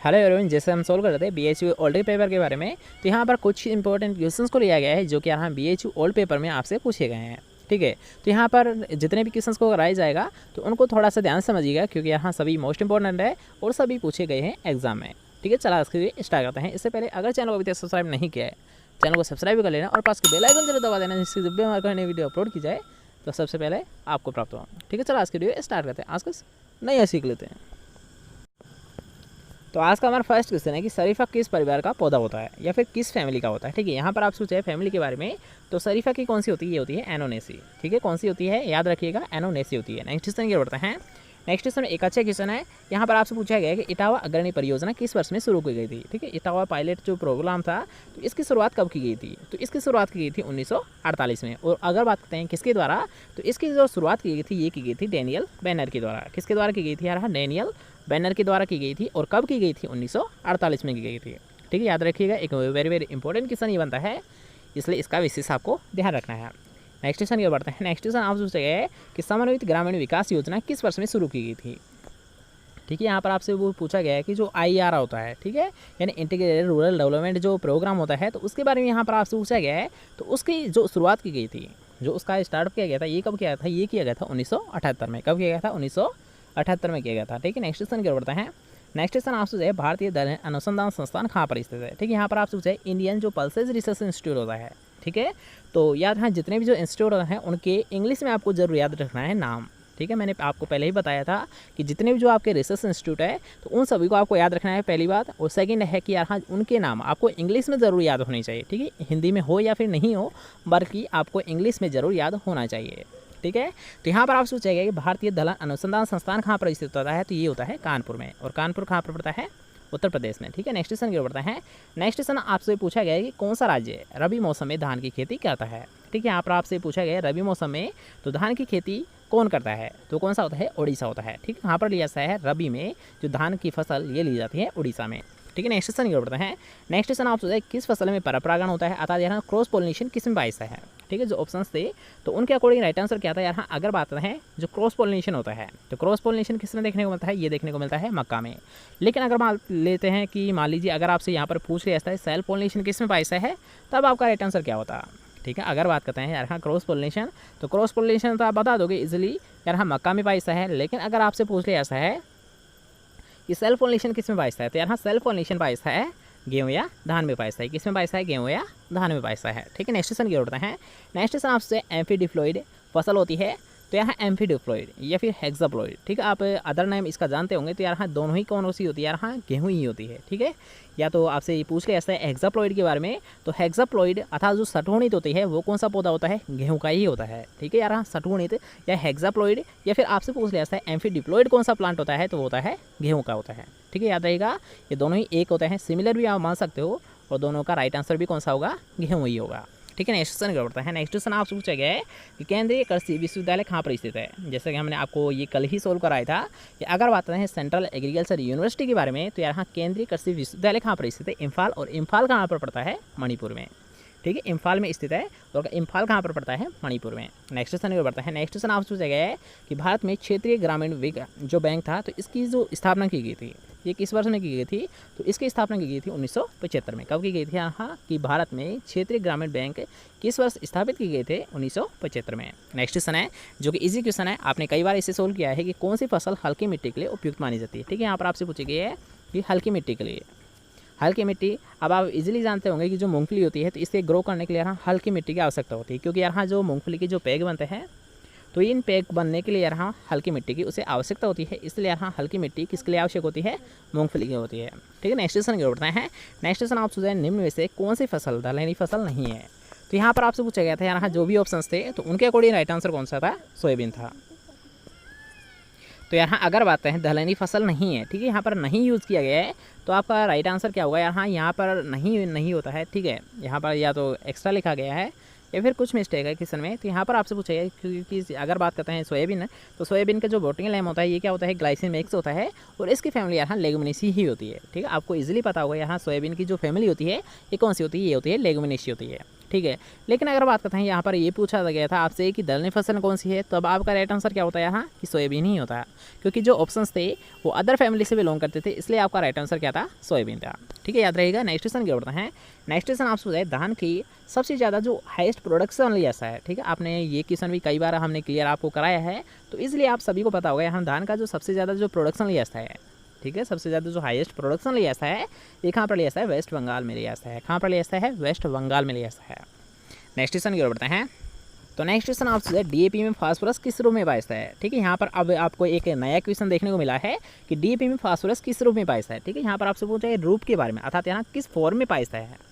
Hello everyone, जैसे हम solve कर रहे थे BHU ओल्ड पेपर के बारे में, तो यहाँ पर कुछ इंपॉर्टेंट क्वेश्चंस को लिया गया है जो कि यहाँ BHU ओल्ड पेपर में आपसे पूछे गए हैं। ठीक है, तो यहाँ पर जितने भी क्वेश्चंस को कराया जाएगा तो उनको थोड़ा सा ध्यान समझिएगा, क्योंकि यहाँ सभी मोस्ट इंपॉर्टेंट है और सभी पूछे गए हैं एग्जाम में। ठीक है, चला इसके लिए स्टार्ट करते हैं। इससे पहले अगर चैनल को अभी तक सब्सक्राइब नहीं किया है, चैनल को सब्सक्राइब कर लेना और पास के बेल आइकन जरूर दबा देना, जिससे जब भी हमारे नई वीडियो अपलोड की जाए तो सबसे पहले आपको प्राप्त हो। ठीक है, चला आज की वीडियो स्टार्ट करते हैं। आज का नया सीख लेते हैं। तो आज का हमारा फर्स्ट क्वेश्चन है कि शरीफा किस परिवार का पौधा होता है या फिर किस फैमिली का होता है। ठीक है, यहाँ पर आप सोचे फैमिली के बारे में, तो शरीफा की कौन सी होती है? ये होती है एनोनेसी। ठीक है, कौन सी होती है याद रखिएगा, एनोनेसी होती है। नेक्स्ट क्वेश्चन ये बढ़ते हैं। नेक्स्ट क्वेश्चन एक अच्छा क्वेश्चन है। यहाँ पर आपसे पूछा गया है कि इटावा अग्रणी परियोजना किस वर्ष में शुरू की गई थी। ठीक है, इटावा पायलट जो प्रोग्राम था, तो इसकी शुरुआत कब की गई थी? तो इसकी शुरुआत की गई थी 1948 में। और अगर बात करते हैं किसके द्वारा, तो इसकी जो शुरुआत की गई थी ये की गई थी डेनियल बैनर के द्वारा। किसके द्वारा की गई थी यार? डेनियल बैनर के द्वारा की गई थी। और कब की गई थी? 1948 में की गई थी। ठीक है, याद रखिएगा, एक वेरी वेरी इंपॉर्टेंट क्वेश्चन ये बनता है, इसलिए इसका विशेष आपको ध्यान रखना है। नेक्स्ट क्वेश्चन ये बढ़ते हैं। नेक्स्ट क्वेश्चन आप पूछे गए कि समन्वित ग्रामीण विकास योजना किस वर्ष में शुरू की गई थी। ठीक है, यहाँ पर आपसे वो पूछा गया है कि जो IR होता है, ठीक है, यानी इंटीग्रेटेड रूरल डेवलपमेंट जो प्रोग्राम होता है, तो उसके बारे में यहाँ पर आपसे पूछा गया है। तो उसकी जो शुरुआत की गई थी, जो उसका स्टार्ट किया गया था, ये कब किया था? ये किया गया था 1978 में। कब किया गया था? 1978 में किया गया था। ठीक है, नेक्स्ट क्वेश्चन क्या बढ़ता है। नेक्स्ट क्वेश्चन आपसे जो है भारतीय दल अनुसंधान संस्थान कहाँ पर स्थित है। ठीक है, यहाँ पर आपसे पूछा है इंडियन जो पल्सेज रिसर्च इंस्टीट्यूट होता है। ठीक है, तो याद है जितने भी जो इंस्टीट्यूट हैं उनके इंग्लिश में आपको जरूर याद रखना है नाम। ठीक है, मैंने आपको पहले ही बताया था कि जितने भी जो आपके रिसर्च इंस्टीट्यूट है तो उन सभी को आपको याद रखना है, पहली बात। और सेकंड है कि यार हाँ, उनके नाम आपको इंग्लिश में ज़रूर याद होनी चाहिए। ठीक है, हिंदी में हो या फिर नहीं हो, बल्कि आपको इंग्लिश में ज़रूर याद होना चाहिए। ठीक है, तो यहाँ पर आप सोचेगा कि भारतीय दलहन अनुसंधान संस्थान कहाँ पर स्थित होता है, तो ये होता है कानपुर में। और कानपुर कहाँ पर पड़ता है? उत्तर प्रदेश में। ठीक है, नेक्स्ट क्वेश्चन क्या बढ़ता है। नेक्स्ट क्वेश्चन आपसे पूछा गया है कि कौन सा राज्य रबी मौसम में धान की खेती करता है। ठीक है, यहाँ पर आपसे पूछा गया है रबी मौसम में तो धान की खेती कौन करता है, तो कौन सा होता है? उड़ीसा होता है। ठीक है, यहाँ पर लिया जाता है रबी में जो धान की फसल ये ली जाती है उड़ीसा में। ठीक है, नेक्स्ट क्वेश्चन क्या बढ़ता है। नेक्स्ट क्वेश्चन आप सोचते किस फसल में परपरागण होता है, अर्थात यहाँ क्रॉस पोलिनेशन किस में बाइस है। ठीक है, जो ऑप्शंस थे तो उनके अकॉर्डिंग राइट आंसर क्या था यहाँ? अगर बात है जो क्रॉस पोलिनेशन होता है, तो क्रॉस पोलिनेशन किस में देखने को मिलता है? ये देखने को मिलता है मक्का में। लेकिन अगर मान लेते हैं कि मान लीजिए अगर आपसे यहाँ पर पूछ लिया जाता है सेल्फ पोलिनेशन किस में बाइस है, तब आपका राइट आंसर क्या होता? ठीक है, अगर बात करते हैं यार हाँ क्रॉस पोलिनेशन, तो क्रॉस पोलिनेशन तो आप बता दोगे इजीली यार हाँ मक्का में बाइस है। लेकिन अगर आपसे पूछ लिया ऐसा है कि सेल्फ पोलिनेशन किस में बाइस है, तो यार हाँ सेल्फ पोलिनेशन बाइस है गेहूँ या धान में बाइस है। किस में बाइस है? गेहूँ या धान में बाइस है। ठीक है, नेक्स्ट क्वेश्चन क्या होता है। नेक्स्ट क्वेश्चन आपसे एम्फीडिप्लॉइड फसल होती है, तो यहाँ एम्फीडिप्लॉइड या फिर हेक्साप्लॉइड। ठीक है, आप अदर नेम इसका जानते होंगे, तो यार हाँ दोनों ही कौन सी होती है? यार हाँ गेहूँ ही होती है। ठीक है, या तो आपसे ये पूछ लिया ऐसा है हेक्साप्लॉइड के बारे में, तो हेक्साप्लॉइड अर्थात जो सटुणित होती है वो कौन सा पौधा होता है? गेहूँ का ही होता है। ठीक है, यार हाँ सटुणित या हेक्साप्लॉइड, या फिर आपसे पूछ लिया ऐसा है एम्फीडिप्लॉइड कौन सा प्लांट होता है, तो वो होता है गेहूँ का होता है। ठीक है, याद रहेगा, ये दोनों ही एक होते हैं, सिमिलर भी आप मान सकते हो, और दोनों का राइट आंसर भी कौन सा होगा? गेहूँ ही होगा। ठीक है, नेक्स्ट क्वेश्चन क्या होता है। नेक्स्ट क्वेश्चन आपसे पूछा गया है कि केंद्रीय कृषि विश्वविद्यालय कहाँ पर स्थित है। जैसे कि हमने आपको ये कल ही सोल्व कराया था कि अगर बात करें सेंट्रल एग्रीकल्चर यूनिवर्सिटी के बारे में, तो यहाँ केंद्रीय कृषि विश्वविद्यालय कहाँ पर स्थित है? इम्फाल। और इम्फाल कहाँ पर पड़ता है? मणिपुर में। ठीक है, इम्फाल में स्थित है। और इम्फाल कहाँ पर पड़ता है? मणिपुर में। नेक्स्ट क्वेश्चन ये बढ़ता है। नेक्स्ट क्वेश्चन आपसे पूछा गया है कि भारत में क्षेत्रीय ग्रामीण जो बैंक था, तो इसकी जो स्थापना की गई थी ये किस वर्ष में की गई थी? तो इसकी स्थापना की गई थी 1975 में। कब की गई थी? हाँ, कि भारत में क्षेत्रीय ग्रामीण बैंक किस वर्ष स्थापित की गए थे? 1975 में। नेक्स्ट क्वेश्चन है जो कि इजी क्वेश्चन है, आपने कई बार इसे सोल्व किया है कि कौन सी फसल हल्की मिट्टी के लिए उपयुक्त मानी जाती है। ठीक है, यहाँ पर आपसे पूछी गई है कि हल्की मिट्टी के लिए, हल्की मिट्टी, अब आप इजीली जानते होंगे कि जो मूंगफली होती है तो इसे ग्रो करने के लिए यहाँ हल्की मिट्टी की आवश्यकता होती है, क्योंकि यहाँ जो मूंगफली के जो पैग बनते हैं तो इन पैग बनने के लिए यहाँ हल्की मिट्टी की उसे आवश्यकता होती है। इसलिए यहाँ हल्की मिट्टी किसके लिए आवश्यक होती है? मूंगफली की होती है। ठीक है, नेक्स्ट क्वेश्चन क्या होता है। नेक्स्ट क्वेश्चन आप सोचें निम्न में से कौन सी फसल दलहनी फसल नहीं है। तो यहाँ पर आपसे पूछा गया था यहाँ जो भी ऑप्शन थे तो उनके अकॉर्डिंग राइट आंसर कौन सा था? सोयाबीन था। तो यहाँ अगर बात है दलहनी फसल नहीं है, ठीक है, यहाँ पर नहीं यूज़ किया गया है, तो आपका राइट आंसर क्या होगा? यहाँ पर नहीं होता है। ठीक है, यहाँ पर या तो एक्स्ट्रा लिखा गया है या फिर कुछ मिस्टेक है क्वेश्चन में। तो यहाँ पर आपसे पूछा गया क्योंकि अगर बात करते हैं सोयाबीन, तो सोयाबीन का जो बोटिंग लेम होता है ये क्या होता है? ग्लाइसिन मिक्स होता है, और इसकी फैमिली यहाँ लेगुमिनेसी ही होती है। ठीक है, आपको इजीली पता होगा यहाँ सोयाबीन की जो फैमिली होती है ये कौन सी होती है? ये होती है लेगुमिनेसी होती है। ठीक है। लेकिन अगर बात करते हैं यहाँ पर ये पूछा गया था आपसे कि दलहनी फसल कौन सी है, तो अब आपका राइट आंसर क्या होता है यहाँ कि सोयाबीन ही होता है, क्योंकि जो ऑप्शंस थे वो अदर फैमिली से बिलोंग करते थे, इसलिए आपका राइट आंसर क्या था, सोयाबीन था। ठीक है, याद रहेगा। नेक्स्ट क्वेश्चन क्या होता है, नेक्स्ट क्वेश्चन आपसे बताए धान की सबसे ज़्यादा जो हाईएस्ट प्रोडक्शन लिया है। ठीक है, आपने ये क्वेश्चन भी कई बार हमने क्लियर आपको कराया है, तो इसलिए आप सभी को पता होगा यहाँ धान का जो सबसे ज़्यादा जो प्रोडक्शन लिया है, ठीक है, सबसे ज़्यादा जो हाईएस्ट प्रोडक्शन लिया है ये कहाँ पर लिया है, वेस्ट बंगाल में लिया है। कहाँ पर लिया है, वेस्ट बंगाल में लिया है। नेक्स्ट क्वेश्चन की ओर बढ़ते हैं। तो नेक्स्ट क्वेश्चन आपसे डीएपी में फास्फोरस किस रूप में पाया है। ठीक है, यहाँ पर अब आपको एक नया क्वेश्चन देखने को मिला है कि डीएपी में फास्फोरस किस रूप में पाया है। ठीक है, यहाँ पर आपसे पूछा है रूप के बारे में, अर्थात यहाँ किस फॉर्म में पाया है।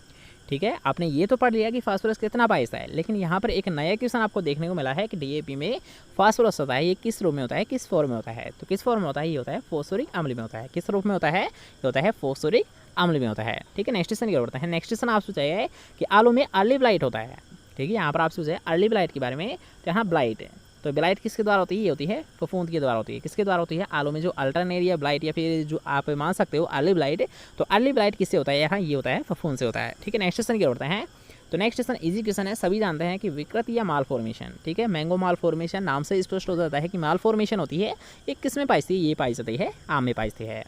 ठीक है, आपने ये तो पढ़ लिया कि फास्फोरस कितना पाया है, लेकिन यहाँ पर एक नया क्वेश्चन आपको देखने को मिला है कि डीएपी में फास्फोरस होता है, ये किस रूप में होता है, किस फॉर्म में होता है। तो किस फॉर्म में होता है, ये होता है फोस्फोरिक अम्ल में होता है। किस रूप में होता है, ये होता है फोस्फोरिक अम्ल में होता है। ठीक है, नेक्स्ट क्वेश्चन क्या होता है, नेक्स्ट क्वेश्चन आपसे पूछा है कि आलू में अर्ली ब्लाइट होता है। ठीक है, यहाँ पर आपसे पूछा है अर्ली ब्लाइट के बारे में, तो यहाँ ब्लाइट है, तो ब्लाइट किसके द्वारा होती है, ये होती है फफूंद के द्वारा होती है। किसके द्वारा होती है, आलू में जो अल्टरनेरिया ब्लाइट या फिर जो आप मान सकते हो अर्ली ब्लाइट, तो अर्ली ब्लाइट किससे होता है, यहाँ ये होता है फफूंद से होता है। ठीक है, नेक्स्ट क्वेश्चन क्या होता है, तो नेक्स्ट क्वेश्चन इजी क्वेश्चन है, सभी जानते हैं कि विकृत या माल फॉर्मेशन। ठीक है, मैंगो माल फॉर्मेशन नाम से स्पष्ट हो जाता है कि माल फॉर्मेशन होती है, ये किस में पाई जाती है, ये पाई जाती है आम में पाई जाती है।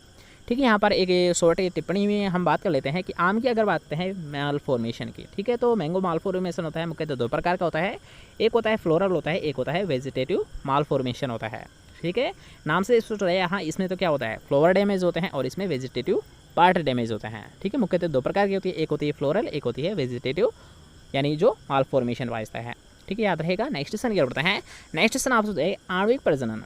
ठीक है, यहाँ पर एक शॉर्ट टिप्पणी में हम बात कर लेते हैं कि आम की अगर बात करते हैं माल फॉर्मेशन की। ठीक है, तो मैंगो माल फॉर्मेशन होता है मुख्यतः दो प्रकार का होता है, एक होता है फ्लोरल होता है, एक होता है वेजिटेटिव माल फॉर्मेशन होता है। ठीक है, नाम से स्पष्ट है, यहाँ इसमें तो क्या होता है फ्लोवर डैमेज होते हैं और इसमें वेजिटेटिव पार्ट डैमेज होते हैं। ठीक है, मुख्यतः दो प्रकार की होती है, एक होती है फ्लोरल, एक होती है वेजिटेटिव, यानी जो माल फॉर्मेशन वाइजता है। ठीक है, याद रहेगा। नेक्स्ट क्वेश्चन क्या होता है, नेक्स्ट क्वेश्चन आपसे आणविक प्रजनन,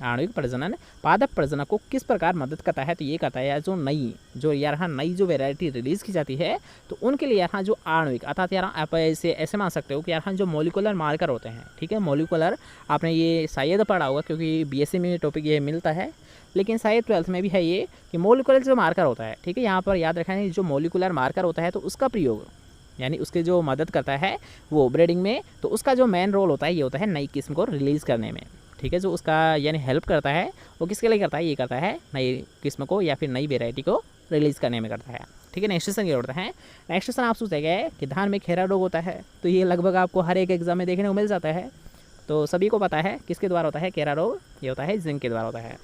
आणविक प्रजनन पादप प्रजनन को किस प्रकार मदद करता है, तो ये कहता है यार जो यहाँ नई जो वेराइटी रिलीज़ की जाती है, तो उनके लिए यहाँ जो आणविक अर्थात यार आप ऐसे मान सकते हो कि यहाँ जो मॉलिक्यूलर मार्कर होते हैं। ठीक है, मॉलिक्यूलर आपने ये शायद पढ़ा होगा क्योंकि बीएससी में टॉपिक ये मिलता है, लेकिन शायद 12th में भी है ये कि मॉलिक्यूलर जो मार्कर होता है। ठीक है, यहाँ पर याद रखना है जो मॉलिक्यूलर मार्कर होता है तो उसका प्रयोग यानी उसके जो मदद करता है वो ब्रीडिंग में, तो उसका जो मेन रोल होता है ये होता है नई किस्म को रिलीज़ करने में। ठीक है, जो उसका यानी हेल्प करता है वो किसके लिए करता है, ये करता है नई किस्म को या फिर नई वेराइटी को रिलीज़ करने में करता है। ठीक है, नेक्स्ट क्वेश्चन ये होता है, नेक्स्ट क्वेश्चन आप सोचते गए कि धान में खेरा रोग होता है, तो ये लगभग आपको हर एक एग्जाम में देखने को मिल जाता है, तो सभी को पता है किसके द्वारा होता है खेरा रोग, ये होता है जिंक के द्वारा होता है।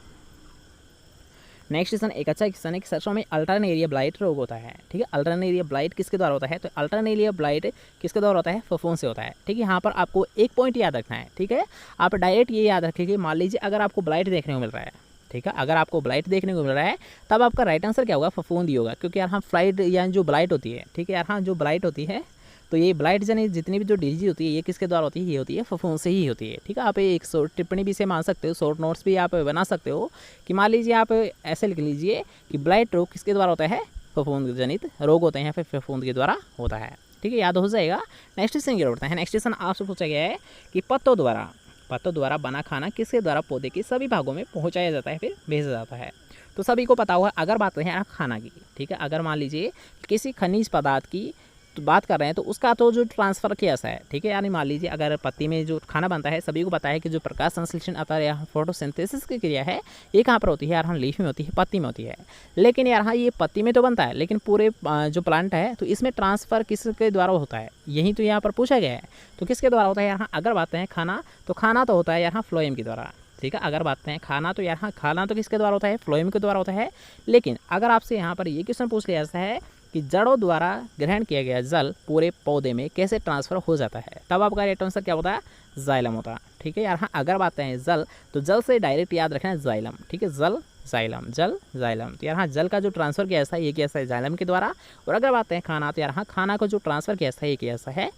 नेक्स्ट क्वेश्चन एक अच्छा क्वेश्चन है कि सरसों में अल्टरनेरिया ब्लाइट रोग होता है। ठीक है, अल्टरनेरिया ब्लाइट किसके द्वारा होता है, तो अल्टरनेरिया ब्लाइट किसके द्वारा होता है, फफूंद से होता है। ठीक है, यहाँ पर आपको एक पॉइंट याद रखना है। ठीक है, आप डायरेक्ट ये याद रखिए कि मान लीजिए अगर आपको ब्लाइट देखने को मिल रहा है, ठीक है, अगर आपको ब्लाइट देखने को मिल रहा है तब आपका राइट आंसर क्या होगा, फफूंद ही होगा, क्योंकि यार हाँ फ्लाइट या जो ब्लाइट होती है, ठीक है यार हाँ जो ब्लाइट होती है, तो ये ब्लाइट जनी जितनी भी जो डिजीज होती है ये किसके द्वारा होती है, ये होती है फफूंद से ही होती है। ठीक है, आप एक शॉर्ट टिप्पणी भी से मान सकते हो, शॉर्ट नोट्स भी आप बना सकते हो कि मान लीजिए आप ऐसे लिख लीजिए कि ब्लाइट रोग किसके द्वारा होता है, फफूंद जनित रोग होते हैं या फिर फफूंद के द्वारा होता है। ठीक है, याद हो जाएगा। नेक्स्ट क्वेश्चन क्या होता है, नेक्स्ट क्वेश्चन आपसे पूछा गया है कि पत्तों द्वारा बना खाना किसके द्वारा पौधे के सभी भागों में पहुँचाया जाता है फिर भेजा जाता है, तो सभी को पता होगा। अगर बात करें खाना की, ठीक है, अगर मान लीजिए किसी खनिज पदार्थ की तो बात कर रहे हैं तो उसका तो जो ट्रांसफ़र कैसा है। ठीक है, यानी मान लीजिए अगर पत्ती में जो खाना बनता है, सभी को पता है कि जो प्रकाश संश्लेषण आता है या फोटोसिंथेसिस की क्रिया है ये कहाँ पर होती है, यार हाँ लीफ में होती है, पत्ती में होती है। लेकिन यार हाँ ये पत्ती में तो बनता है, लेकिन पूरे जो प्लांट है तो इसमें ट्रांसफ़र किसके द्वारा होता है, यही तो यहाँ पर पूछा गया है। तो किसके द्वारा होता है, यार हाँ अगर बात है खाना, तो खाना तो होता है यार हाँ फ्लोएम के द्वारा। ठीक है, अगर बात करें खाना, तो यहाँ खाना तो किसके द्वारा होता है, फ्लोएम के द्वारा होता है। लेकिन अगर आपसे यहाँ पर ये क्वेश्चन पूछ लिया जाता है कि जड़ों द्वारा ग्रहण किया गया जल पूरे पौधे में कैसे ट्रांसफ़र हो जाता है, तब आपका राइट आंसर क्या होता है, जाइलम होता है। ठीक है यार हाँ, अगर बात करें जल, तो जल से डायरेक्ट याद रखना है जाइलम। ठीक है, जल जाइलम, जल जाइलम, तो यार हाँ जल का जो ट्रांसफ़र किया जाता है ये किया जाता है जाइलम के द्वारा। और अगर बात करें खाना, तो यार हाँ खाना को जो ट्रांसफ़र किया जाता है ये किया जाता है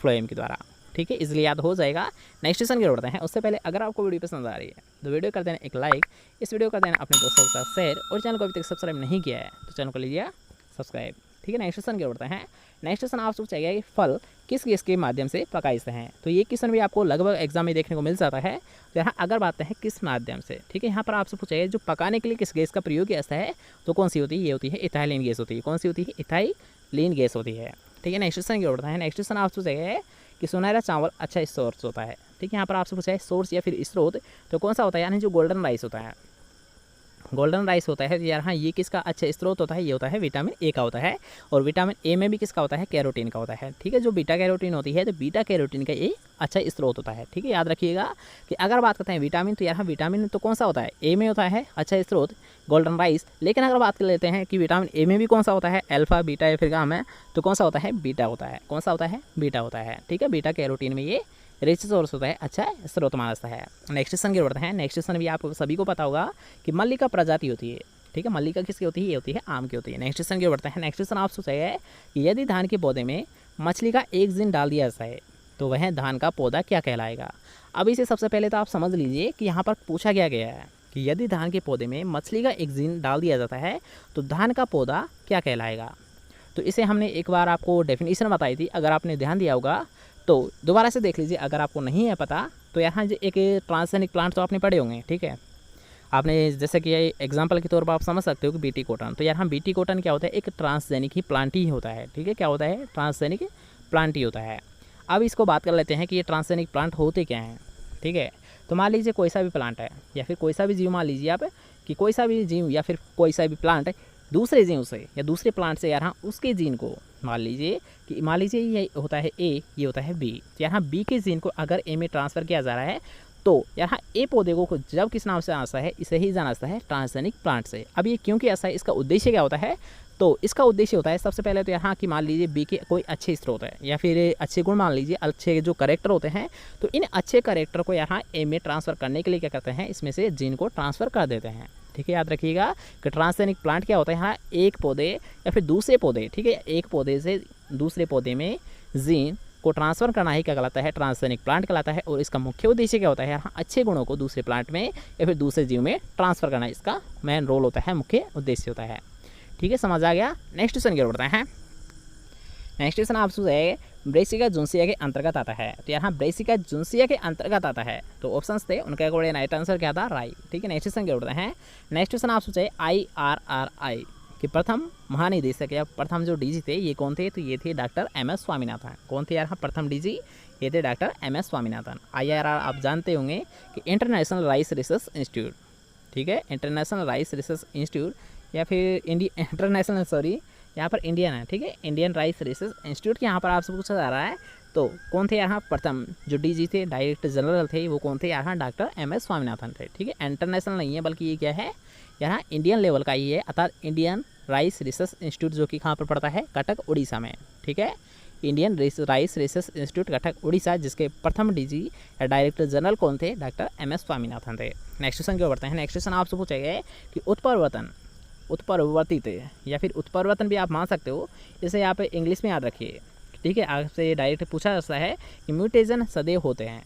फ्लोएम के द्वारा। ठीक है, इसलिए याद हो जाएगा। नेक्स्ट क्वेश्चन क्या होता है, उससे पहले अगर आपको वीडियो पसंद आ रही है तो वीडियो कर देना एक लाइक, इस वीडियो कर देना अपने दोस्तों के साथ शेयर, और चैनल को अभी तक सब्सक्राइब नहीं किया है तो चैनल को लीजिए सब्सक्राइब। ठीक है, नेक्स्ट क्वेश्चन क्या होता है, नेक्स्ट क्वेश्चन आपसे पूछा गया कि फल किस गैस के माध्यम से पकाए जाते हैं, तो ये क्वेश्चन भी आपको लगभग एग्जाम में देखने को मिल जाता है। तो यहाँ अगर बात है किस माध्यम से, ठीक है, यहाँ पर आपसे पूछा गया जो पकाने के लिए किस गैस का प्रयोग किया जाता है, तो कौन सी होती है, ये होती है इथाइलिन गैस होती है। कौन सी होती है, इथाइलिन गैस होती है। ठीक है, नेक्स्ट क्वेश्चन क्या होता है, नेक्स्ट क्वेश्चन आपसे पूछा गया है कि सुनहरा चावल अच्छा सोर्स होता है। ठीक है, यहाँ पर आपसे पूछा है सोर्स या फिर स्रोत, तो कौन सा होता है, यानी जो गोल्डन राइस होता है, गोल्डन राइस होता है तो यार हाँ ये किसका अच्छा स्रोत होता है, ये होता है विटामिन ए का होता है। और विटामिन ए में भी किसका होता है, कैरोटीन का होता है। ठीक है, जो बीटा कैरोटीन होती है तो बीटा कैरोटीन का ये अच्छा स्रोत होता है। ठीक है, याद रखिएगा कि अगर बात करते हैं विटामिन तो यार हाँ विटामिन तो कौन सा होता है, ए में होता है अच्छा स्रोत गोल्डन राइस। लेकिन अगर बात कर लेते हैं कि विटामिन ए में भी कौन सा होता है, अल्फा बीटा या फिर गामा है, तो कौन सा होता है, बीटा होता है। कौन सा होता है, बीटा होता है। ठीक है, बीटा कैरोटीन में ये रिच सोर्स होता है, अच्छा स्रोत माना जाता है। नेक्स्ट क्वेश्चन की बढ़ते हैं। नेक्स्ट क्वेश्चन भी आप सभी को पता होगा कि मल्लिका प्रजाति होती है। ठीक है, मल्लिका किसकी होती है, ये होती है आम की होती है। नेक्स्ट क्वेश्चन की बढ़ते हैं। नेक्स्ट क्वेश्चन आप सोचेगा कि यदि धान के पौधे में मछली का एक जीन डाल दिया जाता है तो वह धान का पौधा क्या कहलाएगा। अब इसे सबसे पहले तो आप समझ लीजिए कि यहाँ पर पूछा क्या गया है कि यदि धान के पौधे में मछली का एक जीन डाल दिया जाता है तो धान का पौधा क्या कहलाएगा। तो इसे हमने एक बार आपको डेफिनेशन बताई थी, अगर आपने ध्यान दिया होगा तो दोबारा से देख लीजिए। अगर आपको नहीं है पता तो यहाँ एक ट्रांसजेनिक प्लांट तो आपने पढ़े होंगे। ठीक है, आपने जैसे कि एग्जांपल के तौर पर आप समझ सकते हो कि बीटी कॉटन, तो यहाँ बीटी कॉटन क्या होता है, एक ट्रांसजेनिक ही प्लांट ही होता है। ठीक है, क्या होता है, ट्रांसजेनिक प्लांट ही होता है। अब इसको बात कर लेते हैं कि ये ट्रांसजेनिक प्लांट होते क्या हैं। ठीक है, तो मान लीजिए कोई सा भी प्लांट है या फिर कोई सा भी जीव, मान लीजिए आप कि कोई सा भी जीव या फिर कोई सा भी प्लांट दूसरे जीव से या दूसरे प्लांट से यहाँ उसके जीन को मान लीजिए ये होता है ए, ये होता है बी, तो यहाँ बी के जीन को अगर ए में ट्रांसफ़र किया जा रहा है तो यहाँ ए पौधे को जब किस नाम से आता है, इसे ही जाना जाता है ट्रांसजेनिक प्लांट से। अब ये क्यों किया जाता है, इसका उद्देश्य क्या होता है, तो इसका उद्देश्य होता है सबसे पहले तो यहाँ की मान लीजिए बी के कोई अच्छे स्रोत है या फिर अच्छे गुण मान लीजिए, अच्छे जो करेक्टर होते हैं, तो इन अच्छे करेक्टर को यहाँ ए में ट्रांसफ़र करने के लिए क्या करते हैं, इसमें से जीन को ट्रांसफ़र कर देते हैं। ठीक है, याद रखिएगा कि ट्रांसजेनिक प्लांट क्या होता है, यहाँ एक पौधे या फिर दूसरे पौधे, ठीक है, एक पौधे से दूसरे पौधे में जीन को ट्रांसफ़र करना ही क्या कहलाता है, ट्रांसजेनिक प्लांट कहलाता है। और इसका मुख्य उद्देश्य क्या होता है, यहाँ अच्छे गुणों को दूसरे प्लांट में या फिर दूसरे जीव में ट्रांसफ़र करना इसका मेन रोल होता है, मुख्य उद्देश्य होता है। ठीक है, समझ आ गया। नेक्स्ट क्वेश्चन की ओर बढ़ते हैं। नेक्स्ट क्वेश्चन आप है ब्रेसिका जुन्सिया के अंतर्गत आता है, तो यहाँ ब्रेसिका जुन्सिया के अंतर्गत आता है, तो ऑप्शंस थे उनका अकॉर्डिंग राइट आंसर क्या था, राई। ठीक है, नेक्स्ट क्वेश्चन की ओर बढ़ते हैं। नेक्स्ट क्वेश्चन आप सोचे IRRI कि प्रथम महानिदेशक या प्रथम जो डीजी थे ये कौन थे, तो ये थे डॉक्टर MS स्वामीनाथन। कौन थे यहाँ प्रथम डीजी, ये थे डॉक्टर MS स्वामीनाथन। IRR आप जानते होंगे कि इंटरनेशनल राइस रिसर्च इंस्टीट्यूट। ठीक है, इंटरनेशनल राइस रिसर्च इंस्टीट्यूट या फिर इंटरनेशनल सॉरी यहाँ पर इंडियन है। ठीक है, इंडियन राइस रिसर्च इंस्टीट्यूट के यहाँ पर आपसे पूछा जा रहा है, तो कौन थे यहाँ प्रथम जो डीजी थे, डायरेक्टर जनरल थे, वो कौन थे यहाँ डॉक्टर MS स्वामीनाथन थे। ठीक है, इंटरनेशनल नहीं है बल्कि ये क्या है, यहाँ इंडियन लेवल का ही है, अर्थात इंडियन राइस रिसर्च इंस्टीट्यूट जो कि कहाँ पर पड़ता है, कटक उड़ीसा में। ठीक है, Indian rice research institute Cuttack Orissa, जिसके प्रथम डीजी या डायरेक्टर जनरल कौन थे, डॉक्टर MS स्वामीनाथन थे। नेक्स्ट क्वेश्चन क्यों बढ़ते हैं। नेक्स्ट क्वेश्चन आपसे पूछा गया है कि उत्परिवर्तित या फिर उत्परिवर्तन भी आप मान सकते हो, इसे आप इंग्लिश में याद रखिए। ठीक है, आपसे डायरेक्ट पूछा जाता है कि म्यूटेशन सदैव होते हैं,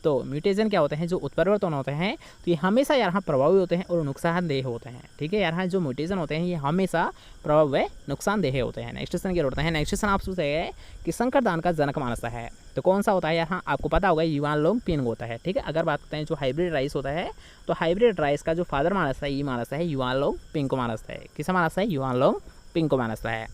तो म्यूटेशन क्या होते हैं, जो उत्परिवर्तन होते हैं तो ये हमेशा यहाँ प्रभावी होते हैं और नुकसानदेह होते हैं। ठीक है, यहाँ जो म्यूटेशन होते हैं ये हमेशा प्रभाव व नुकसानदेह होते हैं। नेक्स्ट क्वेश्चन क्या होता है। नेक्स्ट क्वेश्चन आप पूछे कि संकर दान का जनक मानता है, तो कौन सा होता है, यहाँ आपको पता होगा युवानलोंग पिंग होता है। ठीक है, अगर बात करते हैं जो हाइब्रिड राइस होता है, तो हाइब्रिड राइस का जो फादर मानता है ये मानता है युवानलोंग पिंग को मानता है। किसे मानता है, युवानलोंग पिंग को मानता है।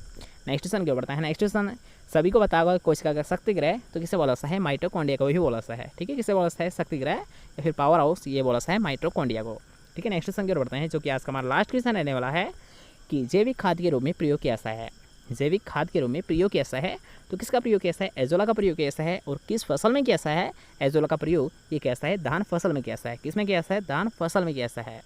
नेक्स्ट क्वेश्चन क्या बढ़ता है। नेक्स्ट क्वेश्चन सभी को पता होगा कोशिका का शक्ति ग्रह, तो किसे बोला है, माइटोकॉन्ड्रिया को ही बोला है। ठीक है, किसे बोला है, शक्ति ग्रह या फिर पावर हाउस, ये बोला है माइटोकॉन्ड्रिया को। ठीक है, नेक्स्ट क्वेश्चन की ओर बढ़ते हैं, जो कि आज का हमारा लास्ट क्वेश्चन रहने वाला है कि जैविक खाद के रूप में प्रयोग कैसा है। जैविक खाद के रूप में प्रयोग कैसा है, तो किसका प्रयोग कैसा है, एजोला का प्रयोग कैसा है और किस फसल में कैसा है। एजोला का प्रयोग ये कैसा है, धान फसल में कैसा है, किसमें कैसा है, धान फसल में कैसा है।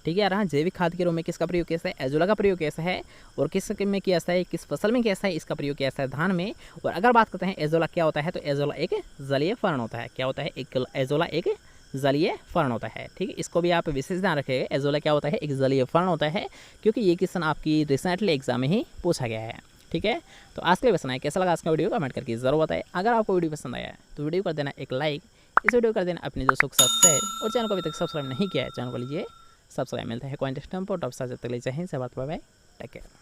ठीक है यार, हाँ, जैविक खाद के रूप में किसका प्रयोग कैसा है, एजोला का प्रयोग कैसा है और किस में कैसा है, किस फसल में कैसा है, इसका प्रयोग कैसा है, धान में। और अगर बात करते हैं एजोला क्या होता है, तो एजोला एक जलीय फर्ण होता है। क्या होता है, एजोला एक जलीय फर्ण होता है। ठीक है, इसको भी आप विशेष ध्यान रखिएगा, एजोला क्या होता है, एक जलीय फर्ण होता है, क्योंकि ये क्वेश्चन आपकी रिसेंटली एग्जाम में ही पूछा गया है। ठीक है, तो आज के लिए बस इतना है। कैसा लगा आज का वीडियो कमेंट करके जरूर बताएं। अगर आपको वीडियो पसंद आया है तो वीडियो कर देना एक लाइक, इस वीडियो कर देना अपने दोस्तों के साथ शेयर, और चैनल को अभी तक सब्सक्राइब नहीं किया है चैनल को लीजिए सब्सक्राइब। मिलता है कॉन्टेस्ट टॉप साथ जब तक ले चाहिए, बाय बाय, टेक केयर।